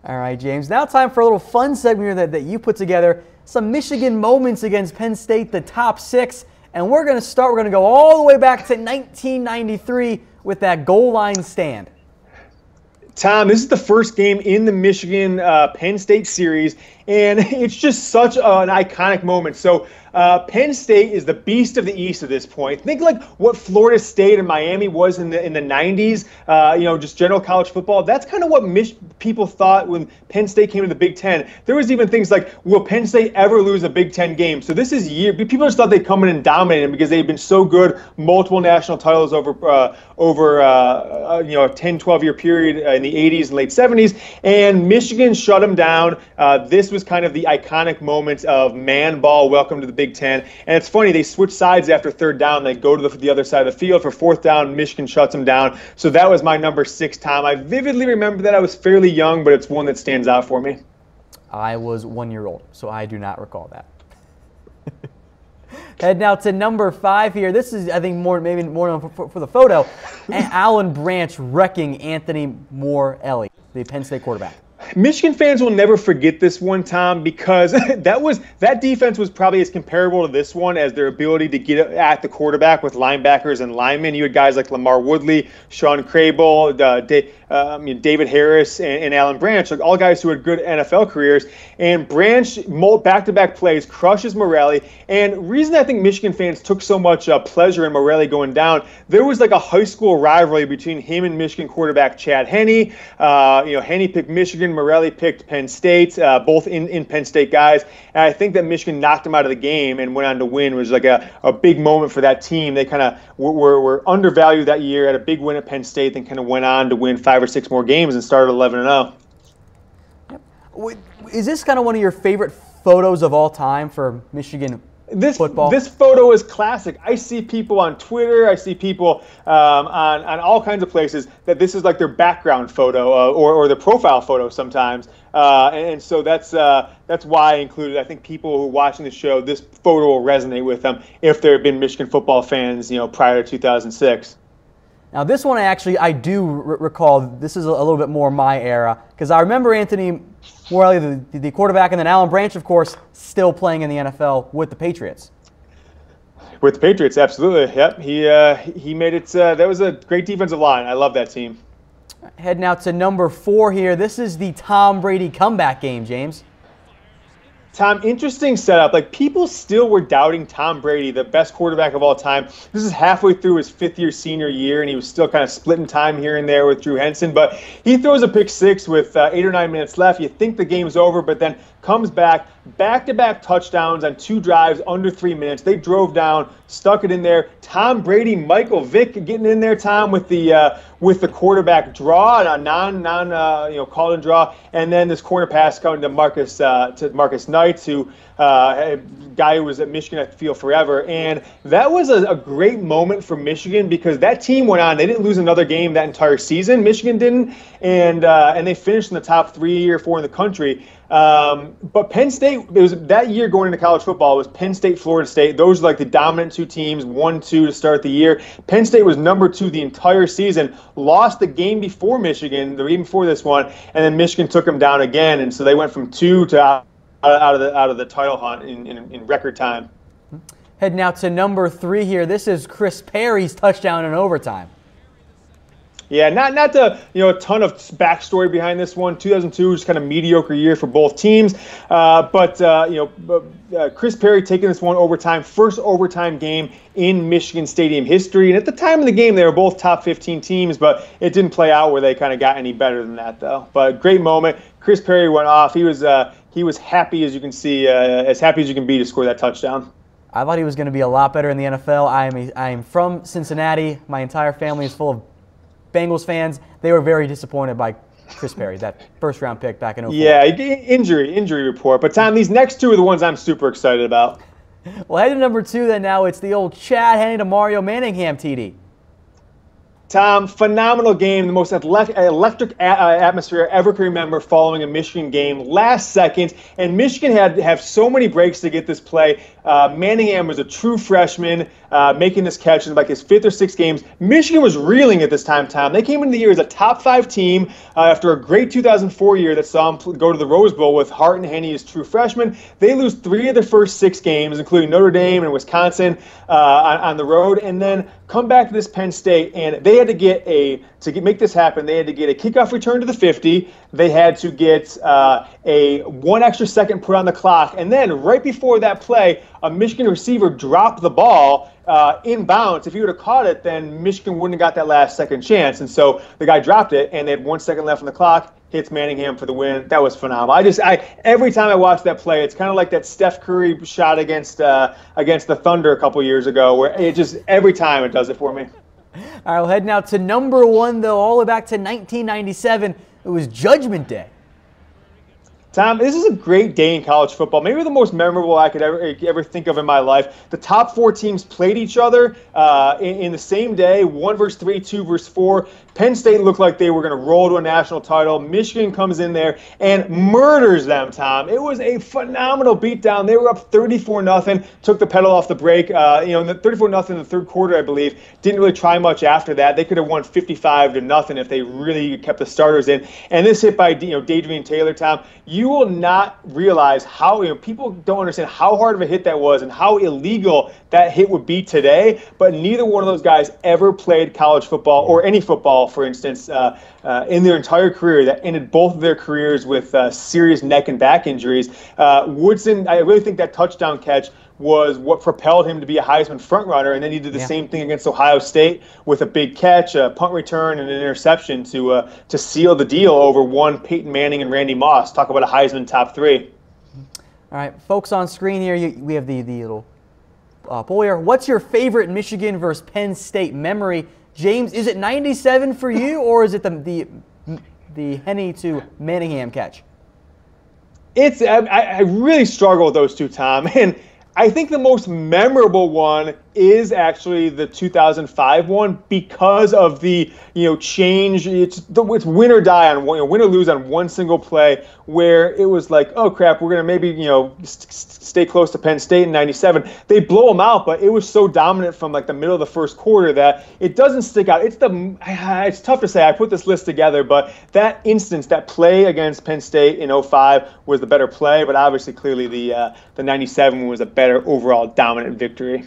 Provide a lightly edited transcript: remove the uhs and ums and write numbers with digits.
All right, James. Now time for a little fun segment here that you put together. Some Michigan moments against Penn State, the top 6. And we're going to go all the way back to 1993 with that goal line stand. Tom, this is the first game in the Michigan Penn State series, and it's just such an iconic moment. So Penn State is the beast of the East at this point. Think like what Florida State and Miami was in the 90s, just general college football. That's kind of what people thought when Penn State came to the Big Ten. There was even things like, will Penn State ever lose a Big Ten game? So this is people just thought they'd come in and dominate them because they'd been so good, multiple national titles over a 10, 12-year period in the 80s and late 70s, and Michigan shut them down. This was kind of the iconic moment of man ball, welcome to the Big Ten. And it's funny, they switch sides after third down. They go to the other side of the field for fourth down. Michigan shuts them down. So that was my number 6, Tom. I vividly remember that. I was fairly young, but it's one that stands out for me. I was 1 year old, so I do not recall that. Head now to number 5 here. This is, I think, maybe more for the photo. Alan Branch wrecking Anthony Morelli, the Penn State quarterback. Michigan fans will never forget this one, Tom, because that defense was probably as comparable to this one as their ability to get at the quarterback with linebackers and linemen. You had guys like Lamar Woodley, Sean Crable, David Harris, and Alan Branch, like all guys who had good NFL careers. And Branch, back-to-back plays, crushes Morelli. And reason I think Michigan fans took so much pleasure in Morelli going down, there was like a high school rivalry between him and Michigan quarterback Chad Henne. Henne picked Michigan, Morelli picked Penn State, both in Penn State guys. And I think that Michigan knocked him out of the game and went on to win. It was like a big moment for that team. They kind of were undervalued that year, had a big win at Penn State, then kind of went on to win 5 or 6 more games and started 11-0. Is this kind of one of your favorite photos of all time for Michigan football? This photo is classic. I see people on Twitter, I see people on all kinds of places that this is like their background photo or their profile photo sometimes. And so that's why I included. I think people who are watching the show, this photo will resonate with them if there have been Michigan football fans, prior to 2006. Now, this one I do recall. This is a little bit more my era because I remember Anthony Morelli, the quarterback, and then Alan Branch, of course, still playing in the NFL with the Patriots. With the Patriots, absolutely. Yep, he made it. That was a great defensive line. I love that team. Heading out to number 4 here. This is the Tom Brady comeback game, James. Tom, interesting setup. Like, people still were doubting Tom Brady, the best quarterback of all time. This is halfway through his 5th-year senior year, and he was still kind of splitting time here and there with Drew Henson. But he throws a pick 6 with 8 or 9 minutes left. You think the game's over, but then comes back-to-back touchdowns on 2 drives under 3 minutes. They drove down, stuck it in there. Tom Brady, Michael Vick getting in there, Tom, with the quarterback draw, a call-in draw, and then this corner pass coming to Marcus Knights, who a guy who was at Michigan, I feel, forever. And that was a great moment for Michigan because that team went on. They didn't lose another game that entire season. Michigan didn't, and they finished in the top 3 or 4 in the country. But Penn State, it was that year going into college football, it was Penn State, Florida State. Those were like the dominant 2 teams, 1-2 to start the year. Penn State was number 2 the entire season, lost the game before Michigan, the game before this one, and then Michigan took them down again. And so they went from 2 to out of the title hunt in record time. Heading out to number 3 here. This is Chris Perry's touchdown in overtime. Yeah, not a ton of backstory behind this one. 2002 was kind of mediocre year for both teams, but Chris Perry taking this one overtime, first overtime game in Michigan Stadium history. And at the time of the game, they were both top 15 teams, but it didn't play out where they kind of got any better than that, though. But great moment. Chris Perry went off. He was happy, as you can see, as happy as you can be to score that touchdown. I thought he was going to be a lot better in the NFL. I am from Cincinnati. My entire family is full of Bengals fans. They were very disappointed by Chris Perry, that first-round pick back in 2004. Yeah, injury report. But, Tom, these next 2 are the ones I'm super excited about. Well, head to number 2 then now. It's the old Chad Henne to Mario Manningham TD. Tom, phenomenal game, the most electric atmosphere I ever can remember following a Michigan game. Last second, and Michigan had to have so many breaks to get this play. Manningham was a true freshman. making this catch in like his 5th or 6th games. Michigan was reeling at this time, Tom. They came into the year as a top 5 team after a great 2004 year that saw them go to the Rose Bowl with Hart and Henne as true freshmen. They lose 3 of their first 6 games, including Notre Dame and Wisconsin on the road, and then come back to this Penn State, and they had to get make this happen, they had to get a kickoff return to the 50. They had to get a 1 extra second put on the clock, and then right before that play, a Michigan receiver dropped the ball inbounds. If he would have caught it, then Michigan wouldn't have got that last second chance. And so the guy dropped it, and they had 1 second left on the clock. Hits Manningham for the win. That was phenomenal. Every time I watch that play, it's kind of like that Steph Curry shot against the Thunder a couple years ago, where it just every time it does it for me. All right, we'll head now to number 1, though, all the way back to 1997. It was Judgment Day. Tom, this is a great day in college football. Maybe the most memorable I could ever think of in my life. The top 4 teams played each other in the same day, 1 versus 3, 2 versus 4. Penn State looked like they were going to roll to a national title. Michigan comes in there and murders them, Tom. It was a phenomenal beatdown. They were up 34-0, took the pedal off the brake. The 34-0 in the 3rd quarter, I believe. Didn't really try much after that. They could have won 55-0 if they really kept the starters in. And this hit by Dadrian Taylor, Tom. You will not realize how people don't understand how hard of a hit that was and how illegal that hit would be today. But neither one of those guys ever played college football or any football, for instance, in their entire career. That ended both of their careers with serious neck and back injuries. Woodson, I really think that touchdown catch was what propelled him to be a Heisman frontrunner, and then he did the same thing against Ohio State with a big catch, a punt return, and an interception to seal the deal over one Peyton Manning and Randy Moss. Talk about a Heisman top 3. All right, folks on screen here, we have the little poll here. What's your favorite Michigan versus Penn State memory? James, is it 97 for you, or is it the Henne to Manningham catch? I really struggle with those two, Tom, and I think the most memorable one is actually the 2005 one because of the change. It's win or die on one, win or lose on one single play, where it was like, oh crap, we're gonna maybe stay close to Penn State in '97. They blow them out, but it was so dominant from like the middle of the 1st quarter that it doesn't stick out. It's tough to say. I put this list together, but that instance, that play against Penn State in '05 was the better play, but obviously clearly the '97 was a better overall dominant victory.